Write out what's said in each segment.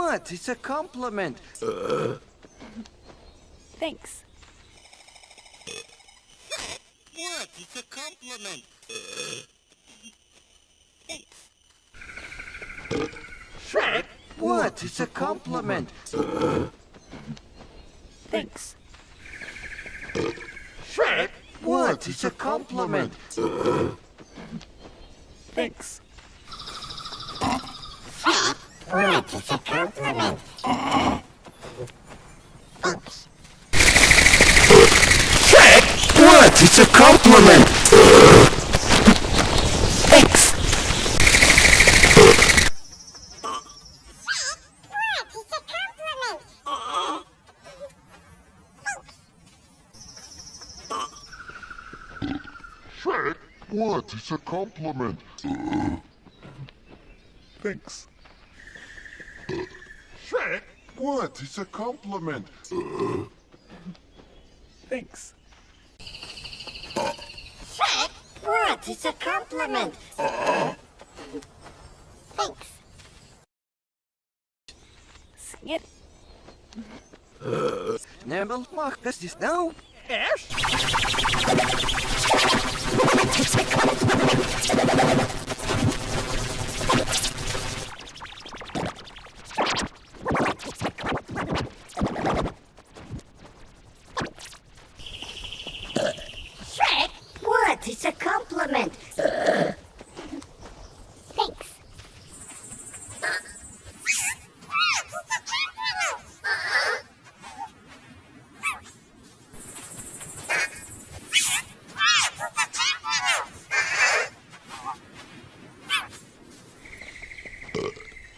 What? It's a compliment. Thanks. What? It's a compliment. Thanks. Shrek? What? It's a compliment. Thanks. Shrek? What? It's a compliment. Thanks. What? It's a compliment. Oops. Shrek? What? It's a compliment. Thanks. Shrek, what? It's a compliment. Thanks. Shrek, what? It's a compliment. Thanks. Shrek, what? It's a compliment. Thanks. Snip. Nebel, mag ik dit nou? Eerst? Shrek, what? It's a compliment. Thanks.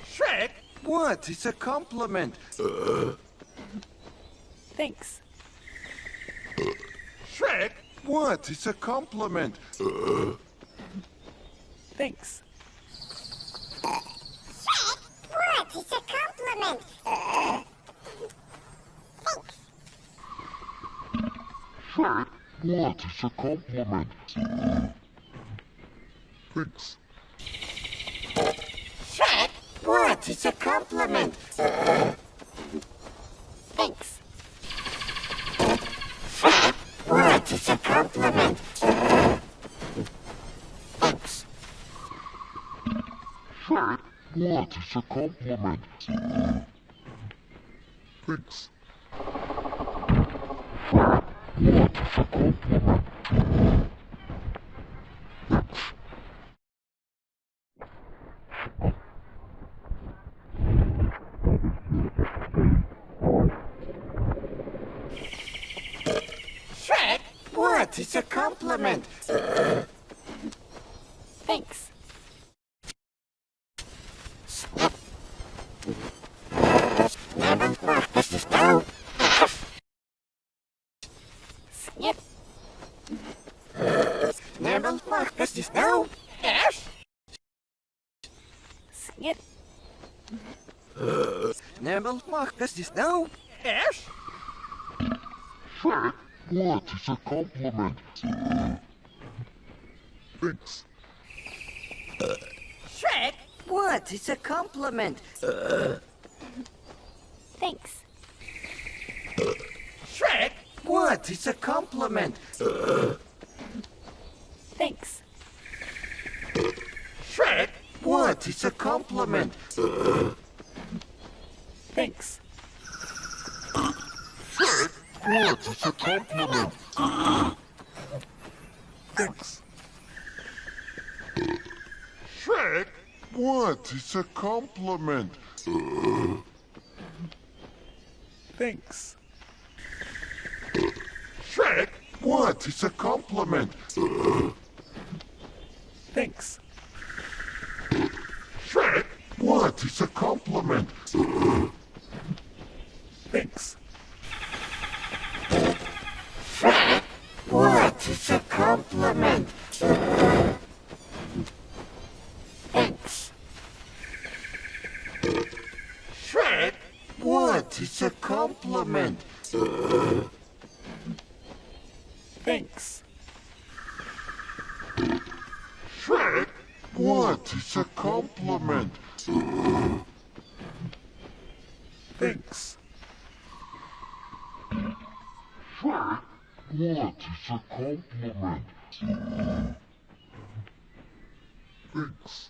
Shrek? What? It's a compliment. Thanks. Shrek? What? It's a compliment. Thanks. What? It's a compliment. Thanks. Shrek, what? It's a compliment. Thanks. Shrek, what? It's a compliment. Thanks. Shrek, what? It's a compliment. Thanks. Shrek, what? It's a compliment. Thanks. Shrek, what? It's a compliment. Shrek? What? It's a compliment. Thanks. Snip. Nebel, mag ik dit nou? Eerst? Snip. Nebel, mag ik dit nou? Eerst? Shrek, what? It's a compliment. Thanks. Shrek? What? It's a compliment. Thanks. Shrek? What? It's a compliment. Thanks. Shrek? What? It's a compliment. Thanks. Shrek, what? It's a compliment. Thanks. Shrek, what? It's a compliment. Thanks. Shrek, what? It's a compliment. Thanks. Shrek, what? It's a compliment. Thanks. Shrek, what? It's a compliment. Thanks. Shrek? What? It's a compliment. Thanks. Shrek, what? It's a compliment. Thanks. Shrek, what is a compliment? Thanks.